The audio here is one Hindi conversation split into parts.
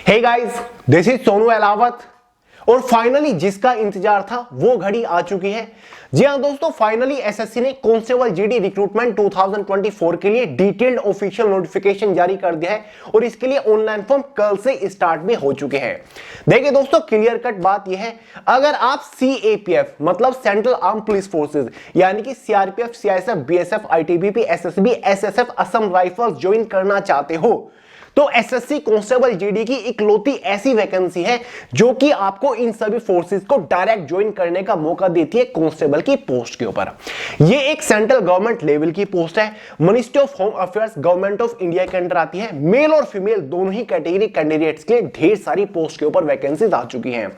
Hey guys, this is Sonu Ahlawat और फाइनली जिसका इंतजार था वो घड़ी आ चुकी है। जी हां दोस्तों, फाइनली एसएससी ने कांस्टेबल जीडी रिक्रूटमेंट 2024 के लिए डिटेल्ड ऑफिशियल नोटिफिकेशन जारी कर दिया है और इसके लिए ऑनलाइन फॉर्म कल से स्टार्ट भी हो चुके हैं। देखिए दोस्तों, क्लियर कट बात यह है, अगर आप सीएपीएफ मतलब सेंट्रल आर्म पुलिस फोर्सेज यानी कि CRPF, CISF, BSF, ITBP, SSB, SSF, Assam rifles join करना चाहते हो तो एसएससी कांस्टेबल जीडी की इकलौती ऐसी वैकेंसी है जो कि आपको इन सभी फोर्सेस को डायरेक्ट ज्वाइन करने का मौका देती है कांस्टेबल की पोस्ट के ऊपर। ये एक सेंट्रल गवर्नमेंट लेवल की पोस्ट है, ministry of home affairs government of India के अंडर आती है। मेल और फीमेल दोनों ही कैटेगरी कैंडिडेट्स के लिए ढेर सारी पोस्ट के ऊपर वैकेंसीज आ चुकी हैं।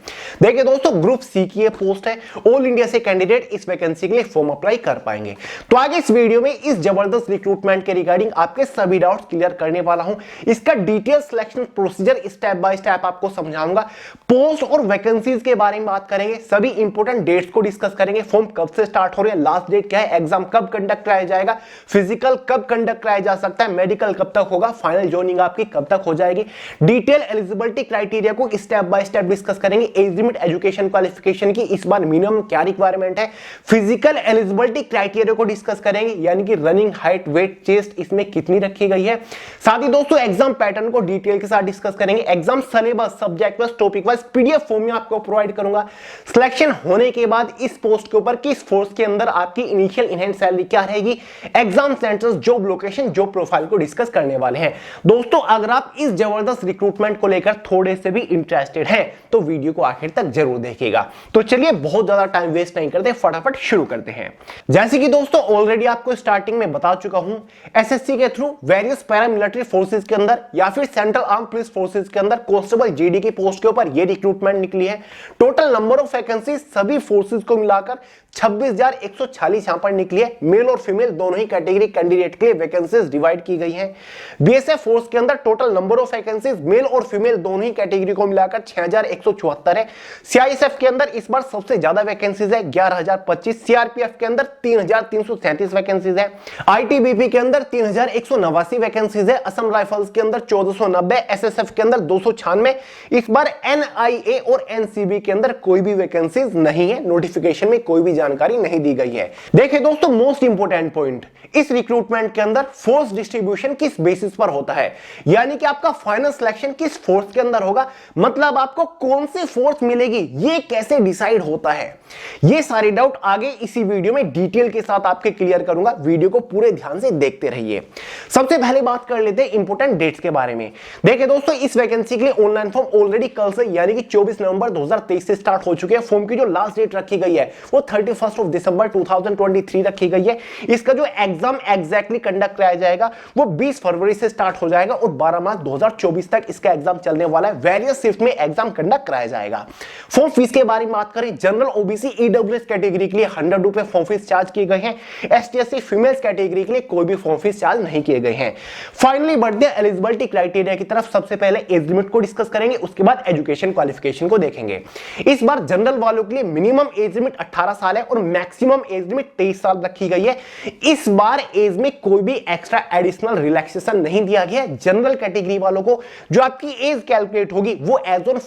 देखिए दोस्तों, ग्रुप सी की ये पोस्ट है, ऑल इंडिया से कैंडिडेट इस वैकेंसी के लिए फॉर्म अप्लाई कर पाएंगे। तो आगे इस वीडियो में इस जबरदस्त रिक्रूटमेंट के रिगार्डिंग आपके सभी डाउट्स क्लियर करने वाला हूं। इसका detail selection procedure step by step आपको समझाऊंगा। पोस्ट और वैकेंसीज के बारे में बात करेंगे, सभी इंपोर्टेंट डेट्स को डिस्कस करेंगे। फॉर्म कब से स्टार्ट हो रहे हैं, लास्ट डेट क्या है, एग्जाम कब कंडक्ट कराया जाएगा, फिजिकल कब कंडक्ट कराया जा सकता है, मेडिकल कब तक होगा, फाइनल जॉइनिंग आपकी कब तक हो जाएगी। डिटेल एलिजिबिलिटी क्राइटेरिया को स्टेप बाय स्टेप डिस्कस करेंगे। एज लिमिट, एजुकेशन क्वालिफिकेशन की इस बार मिनिमम क्या रिक्वायरमेंट है, फिजिकल एलिजिबिलिटी क्राइटेरिया को डिस्कस करेंगे, यानी कि रनिंग, हाइट, वेट, चेस्ट इसमें कितनी रखी गई है। साथ ही दोस्तों एग्जाम पैटर्न को डिटेल के साथ डिस्कस करेंगे। Exam syllabus, subject wise, topic wise PDF form में आपको प्रोवाइड करूंगा। सिलेक्शन होने के बाद इस पोस्ट के ऊपर किस फोर्स के अंदर आपकी इनिशियल इनहैंड सैलरी क्या रहेगी, exam centres, job location, job profile को डिस्कस करने वाले हैं। दोस्तों अगर आप इस जबरदस्त रिक्रूटमेंट को लेकर थोड़े से भी इंटरेस्टेड हैं तो वीडियो को आखिर तक जरूर देखिएगा। तो चलिए बहुत ज्यादा टाइम वेस्ट नहीं करते, फटाफट शुरू करते हैं। जैसे कि दोस्तों ऑलरेडी आपको स्टार्टिंग में बता चुका हूं, एसएससी के थ्रू वेरियस पैरामिलिट्री फोर्सेज के अंदर या फिर सेंट्रल आर्म पुलिस फोर्सेज के अंदर कांस्टेबल जीडी की पोस्ट के ऊपर ये रिक्रूटमेंट निकली है। टोटल नंबर ऑफ वैकेंसी सभी फोर्सेज को मिलाकर 26,140 यहां पर निकली है। मेल और फीमेल दोनों ही कैटेगरी कैंडिडेट के लिए वैकेंसीज डिवाइड की गई हैं। बीएसएफ फोर्स के अंदर total number of vacancies male और फीमेल दोनों ही कैटेगरी को मिलाकर 6,174 है। सीआईएसएफ के अंदर इस बार सबसे ज्यादा वैकेंसीज है 11,025। सीआरपीएफ के अंदर 3,337 वैकेंसीज है। आईटीबीपी के अंदर 3,189 वैकेंसीज है। असम राइफल्स के अंदर 1,490, एसएसएफ के अंदर 296। इस बार एनआईए और एनसीबी के अंदर कोई भी वैकेंसीज नहीं है, नोटिफिकेशन में कोई भी जानकारी नहीं दी गई है। देखिए दोस्तों, मोस्ट इंपोर्टेंट पॉइंट, इस रिक्रूटमेंट के अंदर फोर्स डिस्ट्रीब्यूशन किस बेसिस पर होता है, यानी कि आपका फाइनल सिलेक्शन किस फोर्स के अंदर होगा, मतलब आपको कौन सी फोर्स मिलेगी ये कैसे डिसाइड होता है। ये सारे डाउट आगे इसी वीडियो में डिटेल के साथ आपके क्लियर करूंगा। वीडियो को पूरे ध्यान से देखते रहिए। सबसे पहले बात कर लेते हैं इंपोर्टेंट डेट्स के बारे में। देखिए दोस्तों, इस वैकेंसी के लिए ऑनलाइन फॉर्म ऑलरेडी कल से यानी कि 24 नवंबर 2023 से स्टार्ट हो चुके हैं। फॉर्म की जो लास्ट डेट रखी गई है वो 31 दिसंबर 2023 रखी गई है। इसका जो एग्जाम एग्जैक्टली कंडक्ट कराया जाएगा वो 20 फरवरी से स्टार्ट हो जाएगा और 12 मार्च 2024 तक इसका एग्जाम चलने वाला है। वेरियस शिफ्ट में एग्जाम कंडक्ट कराया जाएगा। फॉर्म फीस के बारे में बात करें, जनरल, ओबीसी, ईडब्ल्यूएस कैटेगरी के लिए 100 रुपए फॉर्म फीस चार्ज किए गए हैं। एसटी एससी फीमेल्स कैटेगरी के लिए कोई भी फॉर्म फीस चार्ज नहीं किए गए हैं। फाइनली बढ़ते हैं एलिजिबिलिटी क्राइटेरिया की तरफ। सबसे पहले एज लिमिट को डिस्कस करेंगे, उसके बाद एजुकेशन क्वालिफिकेशन को देखेंगे। इस बार जनरल वालों के लिए मिनिमम एज लिमिट 18 साल है और मैक्सिमम एज लिमिट 23 साल रखी गई है। इस बार एज में कोई भी एक्स्ट्रा एडिशनल रिलैक्सेशन नहीं दिया गया है। जनरल कैटेगरी वालों को जो आपकी एज कैलकुलेट होगी वो एज ऑन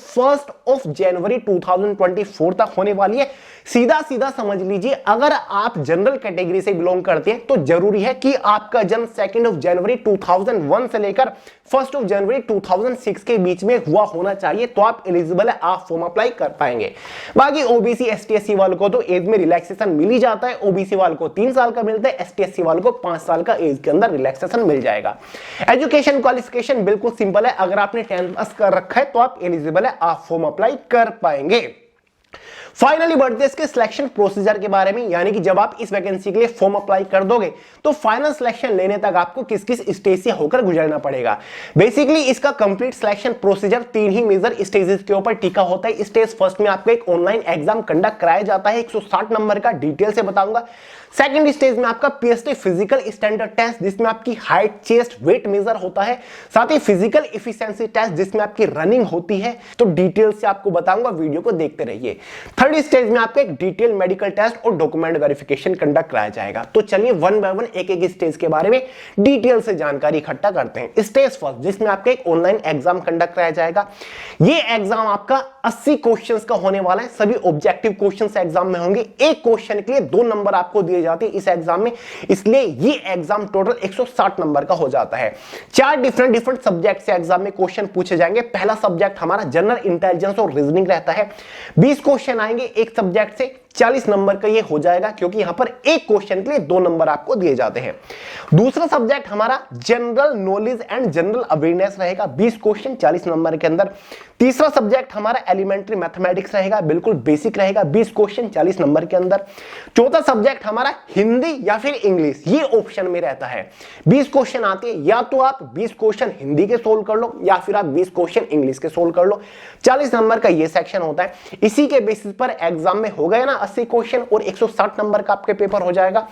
1 जनवरी 2024 तक होने वाली है। सीधा सीधा समझ लीजिए, अगर आप जनरल कैटेगरी से बिलोंग करते हैं तो जरूरी है कि आपका जन्म 2 जनवरी 2001 से लेकर 1 जनवरी 2006 के बीच में हुआ होना चाहिए, तो आप एलिजिबल है, आप फॉर्म अप्लाई कर पाएंगे। बाकी ओबीसी, एसटी एससी वालों को तो एज में रिलैक्सेशन मिल ही जाता है। ओबीसी वालों को 3 साल का मिलता है, एसटी एससी वालों को 5 साल का एज के अंदर रिलैक्सेशन मिल जाएगा। एजुकेशन क्वालिफिकेशन बिल्कुल सिंपल है, अगर आपने 10th पास कर रखा है तो आप एलिजिबल है, आप फॉर्म अप्लाई कर पाएंगे। फाइनली बढ़ते हैं इसके सिलेक्शन प्रोसीजर के बारे में, यानी कि जब आप इस वैकेंसी के लिए फॉर्म अप्लाई कर दोगे तो फाइनल सिलेक्शन लेने तक आपको किस किस स्टेज से होकर गुजरना पड़ेगा। बेसिकली इसका कंप्लीट सिलेक्शन प्रोसीजर 3 ही मेजर स्टेजेस के ऊपर टिका होता है। स्टेज फर्स्ट में आपका एक ऑनलाइन एग्जाम कंडक्ट कराया जाता है 160 नंबर का, डिटेल से बताऊंगा। सेकंड स्टेज में आपका पीएसटी फिजिकल स्टैंडर्ड टेस्ट जिसमें आपकी हाइट, चेस्ट, वेट मेजर होता है, साथ ही फिजिकल एफिशिएंसी टेस्ट जिसमें आपकी रनिंग होती है। तो डिटेल से आपको बताऊंगा, वीडियो को देखते रहिए। थर्ड स्टेज में आपका एक डिटेल मेडिकल टेस्ट और डॉक्यूमेंट वेरिफिकेशन कंडक्ट कराया जाएगा। तो चलिए वन बाय वन एक एक स्टेज के बारे में डिटेल से जानकारी इकट्ठा करते हैं। स्टेज फर्स्ट, जिसमें आपका एक ऑनलाइन एग्जाम कंडक्ट कराया जाएगा। ये एग्जाम आपका 80 क्वेश्चंस का होने वाला है। सभी ऑब्जेक्टिव क्वेश्चंस एग्जाम में होंगे। एक क्वेश्चन के लिए 2 नंबर आपको दिए जाते हैं इस एग्जाम में, इसलिए ये एग्जाम टोटल 160 नंबर का हो जाता है। 4 डिफरेंट सब्जेक्ट से एग्जाम में क्वेश्चन पूछे जाएंगे। पहला सब्जेक्ट हमारा जनरल इंटेलिजेंस और रीजनिंग रहता है। 20 क्वेश्चन आएंगे एक सब्जेक्ट से, 40 नंबर का ये हो जाएगा, क्योंकि यहां पर एक क्वेश्चन के लिए 2 नंबर आपको दिए जाते हैं। दूसरा सब्जेक्ट हमारा general knowledge and general awareness रहेगा, 20 क्वेश्चन 40 नंबर के अंदर। तीसरा सब्जेक्ट हमारा एलिमेंट्री मैथमेटिक्स रहेगा, बिल्कुल बेसिक रहेगा, 20 क्वेश्चन 40 नंबर के अंदर। चौथा सब्जेक्ट हमारा हिंदी या फिर इंग्लिश, ये ऑप्शन में रहता है। 20 क्वेश्चन आते हैं, या तो आप 20 क्वेश्चन हिंदी के सोल्व कर लो या फिर आप 20 क्वेश्चन इंग्लिश के सोल्व कर लो। 40 नंबर का ये सेक्शन होता है। इसी के बेसिस पर एग्जाम में हो गया ना 80 क्वेश्चन और 160 नंबर का आपके पेपर हो जाएगा।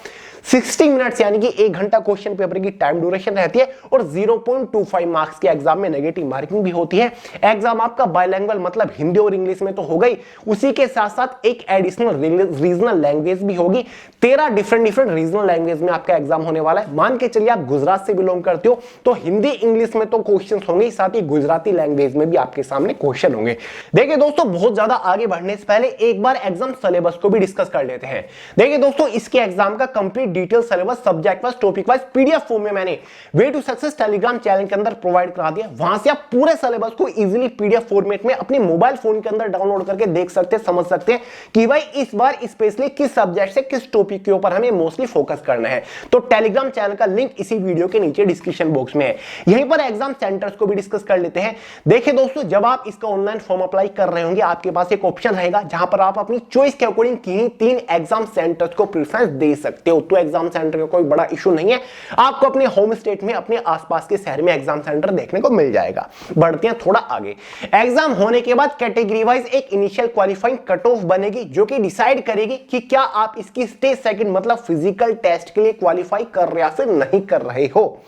60 मिनट्स यानी कि 1 घंटा क्वेश्चन पेपर की टाइम ड्यूरेशन रहती है और 0.25 मार्क्स के एग्जाम में नेगेटिव मार्किंग भी होती है। एग्जाम आपका बायलैंग्वेज मतलब हिंदी और इंग्लिश में तो हो गई, उसी के साथ साथ एक एडिशनल रीजनल लैंग्वेज भी होगी। 13 डिफरेंट रीजनल लैंग्वेज में आपका एग्जाम होने वाला है। मान के चलिए आप गुजरात से बिलोंग करते हो तो हिंदी इंग्लिश में तो क्वेश्चन होंगे, साथ ही गुजराती लैंग्वेज में भी आपके सामने क्वेश्चन होंगे। देखिए दोस्तों, बहुत ज्यादा आगे बढ़ने से पहले एक बार एग्जाम सिलेबस को भी डिस्कस कर लेते हैं। देखिए दोस्तों, इसके एग्जाम का complete detail syllabus subject wise topic wise PDF form में मैंने way to success Telegram channel के अंदर प्रोवाइड करा दिया। वहां से आप पूरे सिलेबस को इजीली पीडीएफ फॉर्मेट में अपने मोबाइल फोन के अंदर डाउनलोड करके देख सकते हैं, समझ सकते हैं कि भाई इस बार स्पेशली किस सब्जेक्ट से किस टॉपिक के ऊपर हमें मोस्टली फोकस करना है। तो टेलीग्राम चैनल का लिंक इसी वीडियो के नीचे डिस्क्रिप्शन बॉक्स में है। यहीं पर एग्जाम सेंटर्स को भी डिस्कस कर लेते हैं। देखिए दोस्तों, जब आप इसका ऑनलाइन फॉर्म अप्लाई कर रहे होंगे, आपके पास एक ऑप्शन रहेगा जहां पर आप अपनी चॉइस के अकॉर्डिंग किन्हीं 3 एग्जाम सेंटर्स को प्रेफरेंस दे सकते हो। तो एग्जाम सेंटर का कोई बड़ा इशू नहीं है, आपको अपने होम स्टेट में अपने आसपास के शहर में एग्जाम सेंटर देखने को मिल जाएगा। बढ़ते हैं थोड़ा आगे। एग्जाम होने के बाद कैटेगरी वाइज एक इनिशियल क्वालिफाइंग कट ऑफ बनेगी, जो कि डिसाइड करेगी कि क्या आप इसकी स्टेज सेकंड मतलब फिजिकल टेस्ट के लिए क्वालिफाई कर रहे या फिर नहीं कर रहे हो।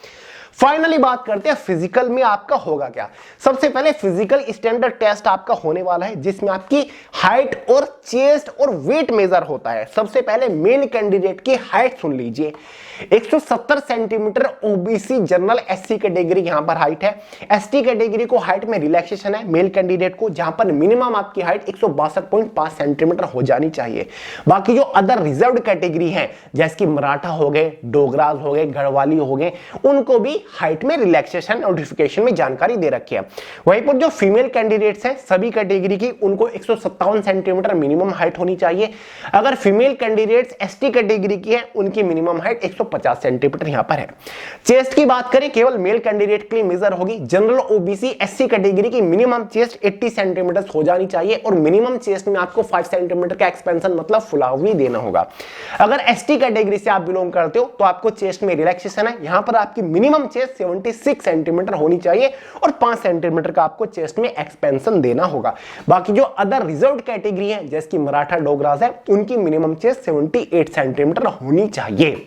फाइनली बात करते हैं फिजिकल में आपका होगा क्या। सबसे पहले फिजिकल स्टैंडर्ड टेस्ट आपका होने वाला है, जिसमें आपकी हाइट और चेस्ट और वेट मेजर होता है। सबसे पहले मेल कैंडिडेट की हाइट सुन लीजिए, 170 centimetre OBC general SC category यहां पर हाइट है। एसटी कैटेगरी को हाइट में रिलैक्सेशन है मेल कैंडिडेट को, जहां पर मिनिमम आपकी हाइट 162.5 सेंटीमीटर हो जानी चाहिए। बाकी जो अदर रिजर्व्ड कैटेगरी हैं, जैसे कि मराठा हो गए, डोगराज हो गए, गढ़वाली हो गए, उनको भी हाइट में रिलैक्सेशन नोटिफिकेशन में जानकारी दे रखी है। वहीं पर जो फीमेल कैंडिडेट्स हैं सभी कैटेगरी की, उनको 157 सेंटीमीटर मिनिमम हाइट होनी चाहिए। अगर फीमेल कैंडिडेट्स एसटी कैटेगरी की है, उनकी मिनिमम हाइट 150 सेंटीमीटर यहां पर है। चेस्ट की बात करें, केवल मेल कैंडिडेट के लिए मेजर होगी। जनरल ओबीसी एससी कैटेगरी की मिनिमम चेस्ट 80 सेंटीमीटर हो जानी चाहिए और मिनिमम चेस्ट में आपको 5 सेंटीमीटर का एक्सपेंशन मतलब फुलावनी देना होगा। अगर एसटी कैटेगरी से आप बिलोंग करते हो तो आपको चेस्ट में रिलैक्सेशन है, यहां पर आपकी मिनिमम चेस्ट 76 सेंटीमीटर होनी चाहिए और 5 सेंटीमीटर का आपको चेस्ट में एक्सपेंशन देना होगा। बाकी जो अदर रिजर्व्ड कैटेगरी है, जैसे कि मराठा डोगरास है, उनकी मिनिमम चेस्ट 78 सेंटीमीटर होनी चाहिए।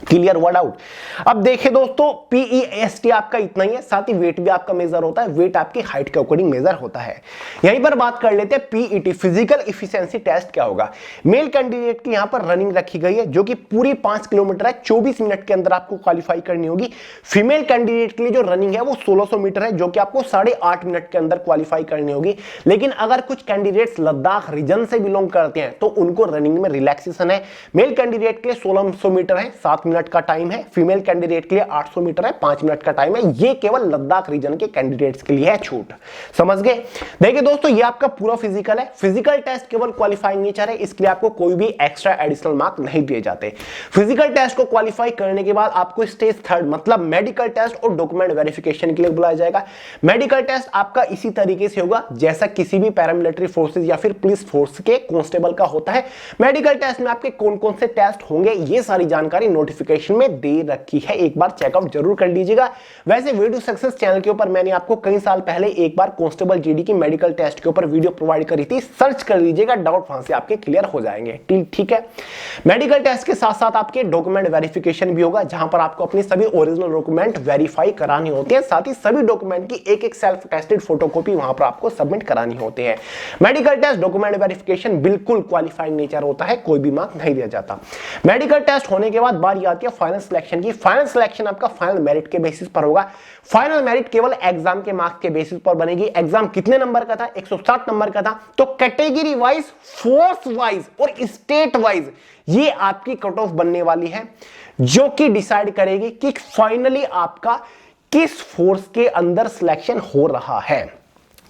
Clear word out. अब देखिए दोस्तों, पीईएसटी आपका इतना ही है, साथ ही वेट भी आपका मेजर होता है। वेट आपकी हाइट के अकॉर्डिंग मेजर होता है। यहीं पर बात कर लेते हैं पीईटी फिजिकल एफिशिएंसी टेस्ट क्या होगा। मेल कैंडिडेट की यहां पर रनिंग रखी गई है, जो कि पूरी 5 किलोमीटर है, 24 मिनट के अंदर आपको क्वालिफाई करनी होगी। फीमेल कैंडिडेट के लिए जो रनिंग है वो 1600 मीटर है, जो कि आपको 8.5 मिनट के अंदर क्वालिफाई करनी होगी। लेकिन अगर कुछ कैंडिडेट्स लद्दाख रीजन से बिलोंग करते हैं तो उनको रनिंग में रिलैक्सेशन है। मेल कैंडिडेट के लिए 1600 मीटर है, 7 मिनट का टाइम है। फीमेल कैंडिडेट के लिए 800 मीटर है, 5 मिनट का टाइम है। ये केवल लद्दाख रीजन के कैंडिडेट्स के लिए है छूट, समझ गए। देखिए दोस्तों, ये आपका पूरा फिजिकल है। फिजिकल टेस्ट केवल क्वालिफाइंग नेचर है, इसके लिए आपको कोई भी एक्स्ट्रा एडिशनल मार्क नहीं दिए जाते। फिजिकल टेस्ट को क्वालिफाई करने के बाद आपको स्टेज थर्ड मतलब मेडिकल टेस्ट और डॉक्यूमेंट वेरिफिकेशन के लिए बुलाया जाएगा। मेडिकल टेस्ट आपका इसी तरीके से होगा जैसा किसी भी पैरामिलिट्री फोर्सेज या फिर पुलिस फोर्स के कांस्टेबल का होता है। मेडिकल टेस्ट में आपके कौन कौन से टेस्ट होंगे, ये सारी जानकारी नोटिफिकेशन नोटिफिकेशन में दे रखी है, एक बार चेकआउट जरूर कर लीजिएगा। वैसे वे टू सक्सेस चैनल के ऊपर मैंने आपको कई साल पहले एक बार कांस्टेबल जीडी की मेडिकल टेस्ट के ऊपर वीडियो प्रोवाइड करी थी, सर्च कर लीजिएगा, डाउट वहां से आपके क्लियर हो जाएंगे। ठीक है, मेडिकल टेस्ट के साथ साथ आपके डॉक्यूमेंट वेरिफिकेशन भी होगा, जहां पर आपको अपनी सभी ओरिजिनल डॉक्यूमेंट वेरीफाई करानी होती है, साथ ही सभी डॉक्यूमेंट की एक सेल्फ टेस्टेड फोटोकॉपी वहां पर आपको सबमिट करानी होती है। मेडिकल टेस्ट डॉक्यूमेंट वेरिफिकेशन बिल्कुल क्वालिफाइड नेचर होता है, कोई भी मार्क नहीं दिया जाता। मेडिकल टेस्ट होने के बाद बारी आती है फाइनल सिलेक्शन की। फाइनल सिलेक्शन आपका फाइनल मेरिट के बेसिस पर होगा। फाइनल मेरिट केवल एग्जाम के मार्क्स के बेसिस पर बनेगी। एग्जाम कितने नंबर का था? 160 नंबर का था। तो कैटेगरी वाइज, फोर्स वाइज और स्टेट वाइज ये आपकी कट ऑफ बनने वाली है, जो कि डिसाइड करेगी कि फाइनली आपका किस फोर्स के अंदर सिलेक्शन हो रहा है।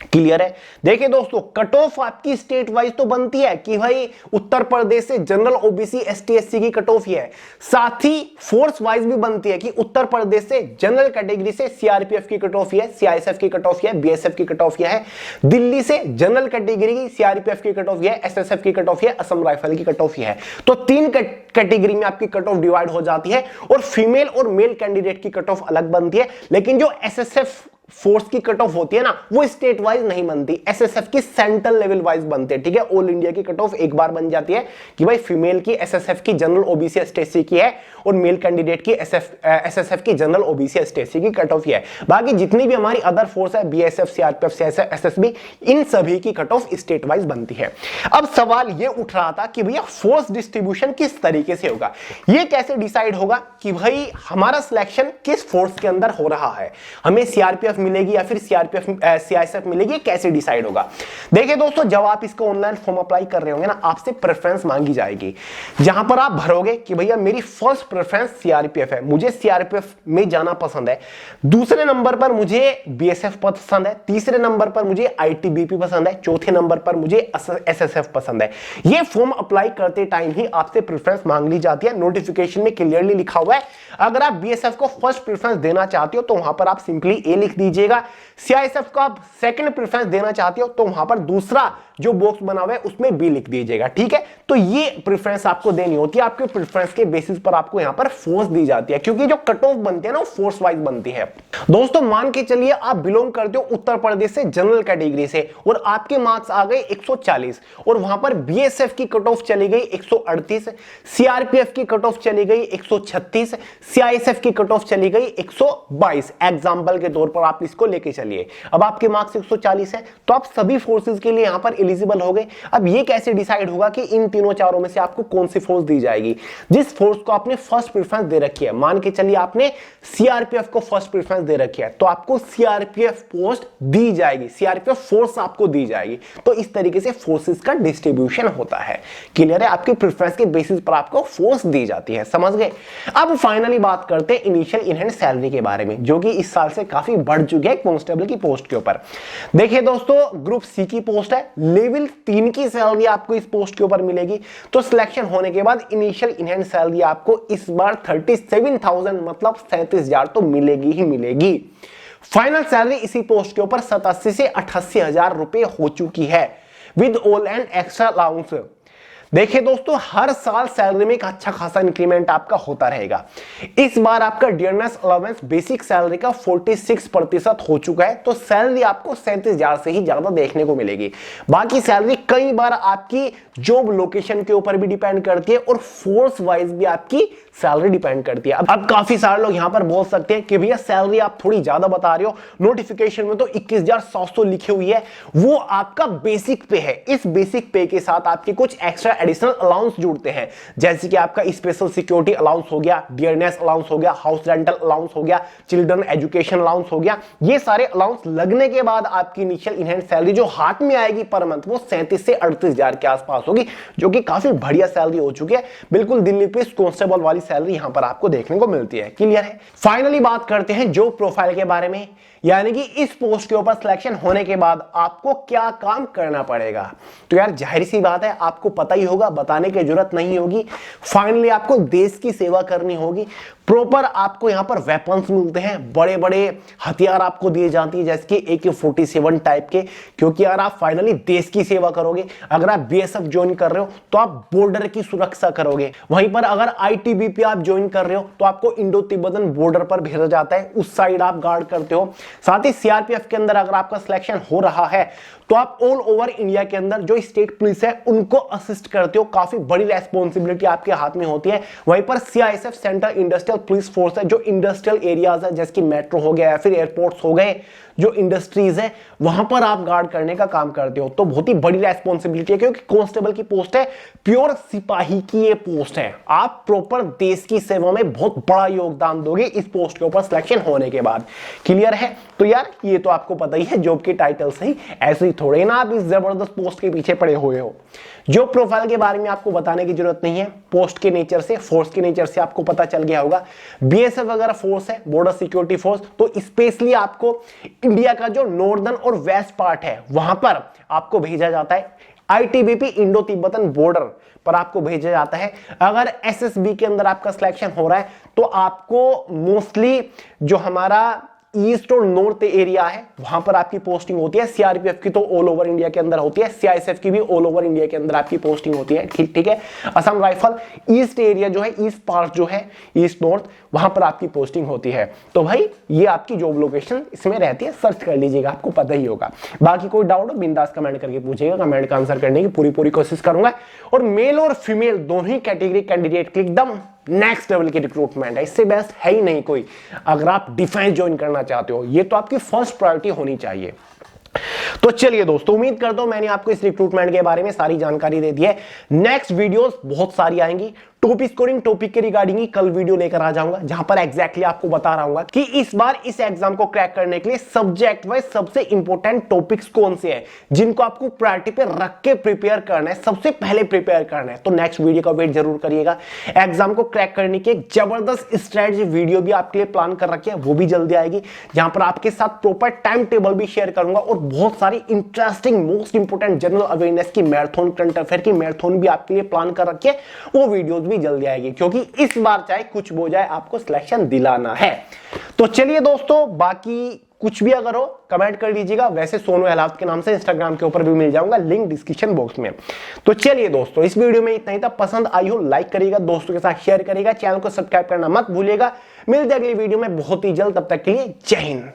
क्लियर है? देखिए दोस्तों, कट ऑफ आपकी स्टेट वाइज तो बनती है कि भाई उत्तर प्रदेश से जनरल ओबीसी एसटी एससी की कट ऑफ ही है, साथ ही फोर्स वाइज भी बनती है कि उत्तर प्रदेश से जनरल कैटेगरी से सीआरपीएफ की कट ऑफ है, सीआईएसएफ की कट ऑफ है, बीएसएफ की कट ऑफ है, दिल्ली से जनरल कैटेगरी की सीआरपीएफ की कट ऑफ है, एसएसएफ की कट ऑफ है, असम राइफल की कट ऑफ है। तो 3 कैटेगरी में आपकी कट ऑफ डिवाइड हो जाती है और फीमेल और मेल कैंडिडेट की कट ऑफ अलग बनती है। लेकिन जो एसएसएफ फोर्स की कट ऑफ होती है ना, वो स्टेट वाइज नहीं बनती, एसएसएफ की सेंट्रल लेवल वाइज बनती है। ठीक है, ऑल इंडिया की कट ऑफ एक बार बन जाती है कि भाई फीमेल की एसएसएफ की जनरल ओबीसी एसटी की है और मेल कैंडिडेट की एसएसएफ की जनरल ओबीसी एसटी की कट ऑफ है। बाकी जितनी भी हमारी अदर फोर्स है, बीएसएफ, सीआरपीएफ, सीआईएसएफ, एसएसबी, इन सभी की कट ऑफ स्टेट वाइज बनती है। अब सवाल ये उठ रहा था कि भैया फोर्स डिस्ट्रीब्यूशन किस तरीके से होगा, ये कैसे डिसाइड होगा कि भाई हमारा सिलेक्शन किस फोर्स के अंदर हो रहा है, हमें सीआरपीएफ मिलेगी या फिर सीआरपीएफ सीआईएसएफ मिलेगी, कैसे डिसाइड होगा? देखिए दोस्तों, जब आप इसको ऑनलाइन फॉर्म अप्लाई कर रहे होंगे ना, आपसे प्रेफरेंस मांगी जाएगी, जहां पर आप भरोगे कि भैया मेरी फर्स्ट प्रेफरेंस सीआरपीएफ है, मुझे सीआरपीएफ में जाना पसंद है, दूसरे नंबर पर मुझे बीएसएफ पसंद है, तीसरे नंबर पर मुझे आईटीबीपी पसंद है, चौथे नंबर पर मुझे एसएसएफ पसंद है। ये फॉर्म अप्लाई करते टाइम ही आपसे प्रेफरेंस मांग ली जाती है। नोटिफिकेशन में क्लियरली लिखा हुआ है, अगर आप बीएसएफ को फर्स्ट प्रेफरेंस देना चाहते हो तो वहां पर आप सिंपली ए लिख दीजिएगा। सीआईएसएफ को आप सेकंड प्रेफरेंस देना चाहते हो तो वहां पर दूसरा जो बॉक्स बना हुआ है उसमें बी लिख दीजिएगा। ठीक है, तो ये प्रेफरेंस आपको देनी होती है, आपके प्रेफरेंस के बेसिस पर आपको यहां पर फोर्स दी जाती है, क्योंकि जो कट ऑफ बनती है ना वो फोर्स वाइज बनती है। दोस्तों मान के चलिए आप बिलोंग करते हो उत्तर प्रदेश से जनरल कैटेगरी से और आपके मार्क्स आ गए 140 और वहां पर बीएसएफ की कट ऑफ चली गई 138, सीआरपीएफ की कट ऑफ चली गई 136, सीआईएसएफ की कट ऑफ चली गई 122। एग्जांपल के तौर पर आप इसको लेके चलिए। अब आपके मार्क्स 140 है तो आप सभी फोर्सेस के लिए यहां पर एलिजिबल हो गए। अब ये कैसे डिसाइड होगा कि इन तीनों चारों में से आपको कौन सी फोर्स दी जाएगी? जिस फोर्स को आपने फर्स्ट प्रेफरेंस दे रखी है, मान के चलिए आपने सीआरपीएफ को फर्स्ट प्रेफरेंस दे रखी है, तो आपको सीआरपीएफ पोस्ट दी जाएगी, सीआरपीएफ फोर्स आपको दी जाएगी। तो इस तरीके से फोर्सेस का डिस्ट्रीब्यूशन होता है। क्लियर है? आपके प्रेफरेंस के बेसिस पर आपको फोर्स दी जाती है। समझ गए? अब फाइनली बात करते हैं इनिशियल इन हैंड सैलरी के बारे में, जो कि इस साल से काफी बढ़ चुकी है कांस्टेबल की पोस्ट के ऊपर। देखिए दोस्तों, ग्रुप सी की पोस्ट है, लेवल 3 की सैलरी आपको इस पोस्ट के ऊपर मिलेगी। तो सिलेक्शन होने के बाद इनिशियल इन हैंड सैलरी आपको इस बार 37,000 मतलब 37,000 तो मिलेगी ही मिलेगी। फाइनल सैलरी इसी पोस्ट के ऊपर 87 से 88,000 रुपए हो चुकी है with all and extra allowance. देखिए दोस्तों, हर साल सैलरी में एक अच्छा खासा इंक्रीमेंट आपका होता रहेगा। इस बार आपका डियरनेस अलाउंस बेसिक सैलरी का 46% हो चुका है, तो सैलरी आपको 37,000 से ही ज्यादा देखने को मिलेगी। बाकी सैलरी कई बार आपकी जॉब लोकेशन के ऊपर भी डिपेंड करती है और फोर्स वाइज भी आपकी सैलरी डिपेंड करती है। अब काफी सारे लोग यहां पर बोल सकते हैं कि भैया सैलरी आप थोड़ी ज्यादा बता रहे हो, नोटिफिकेशन में तो 21,700 लिखी हुई है, वो आपका बेसिक पे है। इस बेसिक पे के साथ आपके कुछ एक्स्ट्रा एडिशनल अलाउंस जुड़ते हैं, जैसे कि आपका स्पेशल सिक्योरिटी अलाउंस हो गया, डियरनेस अलाउंस हो गया, हाउस रेंटल अलाउंस हो गया, चिल्ड्रन एजुकेशन अलाउंस हो गया। ये सारे अलाउंस लगने के बाद आपकी इनिशियल इन हैंड सैलरी जो हाथ में आएगी पर मंथ वो 37 से 38,000 के आसपास होगी, जो कि काफी बढ़िया सैलरी हो चुकी है। बिल्कुल दिल्ली पुलिस कांस्टेबल वाली सैलरी यहां पर आपको देखने को मिलती है। क्लियर है? फाइनली बात करते हैं जॉब प्रोफाइल के बारे में, यानी कि इस पोस्ट के ऊपर सिलेक्शन होने के बाद आपको क्या काम करना पड़ेगा। तो यार जाहिर सी बात है, आपको पता ही होगा, बताने की जरूरत नहीं होगी। फाइनली आपको देश की सेवा करनी होगी, प्रॉपर आपको यहां पर वेपन्स मिलते हैं, बड़े बड़े हथियार आपको दिए जाती है जैसे कि AK-47 टाइप के, क्योंकि यार आप फाइनली देश की सेवा करोगे। अगर आप BSF ज्वाइन कर रहे हो तो आप बॉर्डर की सुरक्षा करोगे। वहीं पर अगर ITBP आप ज्वाइन कर रहे हो तो आपको इंडो तिब्बतन बॉर्डर पर भेजा जाता है, उस साइड आप गार्ड करते हो। साथ ही CRPF के अंदर अगर आपका सिलेक्शन हो रहा है तो आप ऑल ओवर इंडिया के अंदर जो स्टेट पुलिस है उनको असिस्ट करते हो। काफी बड़ी रेस्पॉन्सिबिलिटी आपके हाथ में होती है। वहीं पर CISF central industrial police force है, जो इंडस्ट्रियल एरियाज है जैसे कि मेट्रो हो गया या फिर एयरपोर्ट्स हो गए, जो इंडस्ट्रीज है वहां पर आप गार्ड करने का काम करते हो। तो बहुत ही बड़ी रेस्पॉन्सिबिलिटी है, क्योंकि कांस्टेबल की पोस्ट है, प्योर सिपाही की ये पोस्ट है। आप प्रॉपर देश की सेवा में बहुत बड़ा योगदान दोगे इस पोस्ट के ऊपर सिलेक्शन होने के बाद। क्लियर है? तो यार ये तो आपको पता ही है जॉब के टाइटल से ही, ऐसे ही थोड़े ना आप इस जबरदस्त पोस्ट के पीछे पड़े हुए हो। जॉब प्रोफाइल के बारे में आपको बताने की जरूरत नहीं है, पोस्ट के नेचर से, फोर्स के नेचर से आपको पता चल गया होगा। BSF वगैरह फोर्स है, बॉर्डर सिक्योरिटी फोर्स, तो स्पेशली आपको इंडिया का जो नॉर्दर्न और वेस्ट पार्ट है वहां पर आपको भेजा जाता है। ITBP इंडो तिब्बतन बॉर्डर पर आपको भेजा जाता है। अगर SSB के अंदर आपका सिलेक्शन हो रहा है तो आपको मोस्टली जो हमारा ईस्ट और नॉर्थ एरिया है वहां पर आपकी पोस्टिंग होती है। CRPF की तो ऑल ओवर इंडिया के अंदर होती है, CISF की भी ऑल ओवर इंडिया के अंदर आपकी पोस्टिंग होती है। ठीक है। असम राइफल ईस्ट एरिया जो है, ईस्ट पार्ट जो है, ईस्ट नॉर्थ, वहां पर आपकी पोस्टिंग होती है। तो भाई ये आपकी जॉब लोकेशन इसमें रहती है, सर्च कर लीजिएगा, आपको पता ही होगा। बाकी कोई डाउट हो बिंदास कमेंट करके पूछिएगा, कमेंट का आंसर करने की पूरी कोशिश करूंगा। और मेल और फीमेल दोनों ही कैटेगरी कैंडिडेट के एकदम नेक्स्ट लेवल की रिक्रूटमेंट है, इससे बेस्ट है ही नहीं कोई। अगर आप डिफेंस ज्वाइन करना चाहते हो ये तो आपकी फर्स्ट प्रायोरिटी होनी चाहिए। तो चलिए दोस्तों, उम्मीद करता हूं मैंने आपको इस रिक्रूटमेंट के बारे में सारी जानकारी दे दी है। नेक्स्ट वीडियोस बहुत सारी आएंगी। टॉपिक स्कोरिंग टॉपिक के रिगार्डिंग ही कल वीडियो लेकर आ जाऊंगा, जहां पर एग्जैक्टली आपको बता रहा हूं कि इस बार इस एग्जाम को क्रैक करने के लिए सब्जेक्ट वाइज सबसे इंपॉर्टेंट टॉपिक्स कौन से हैं जिनको आपको प्रायोरिटी पे रख के प्रिपेयर करना है, सबसे पहले प्रिपेयर करना है। तो नेक्स्ट वीडियो का वेट जरूर करिएगा। एग्जाम को क्रैक करने की एक जबरदस्त स्ट्रेटजी वीडियो भी आपके लिए प्लान कर रखी है, वो भी जल्दी आएगी, जहां पर आपके साथ प्रॉपर टाइम टेबल भी शेयर करूंगा और बहुत सारी interesting most important general awareness की मैराथन, करंट अफेयर की मैराथन भी आपके लिए प्लान कर रखी है, वो वीडियोस भी जल्दी आएगी, क्योंकि इस बार चाहे कुछ हो जाए आपको सिलेक्शन दिलाना है। तो चलिए दोस्तों, बाकी कुछ भी अगर हो कमेंट कर लीजिएगा। वैसे सोनू अहलावत के नाम से इंस्टाग्राम के ऊपर भी मिल जाऊंगा, लिंक डिस्क्रिप्शन बॉक्स में। तो चलिए दोस्तों, इस वीडियो में इतना ही था। पसंद आई हो लाइक करिएगा, दोस्तों के साथ शेयर करिएगा, चैनल को सब्सक्राइब करना मत भूलिएगा। मिलते हैं अगली वीडियो में बहुत ही जल्द, तब तक के लिए जय हिंद।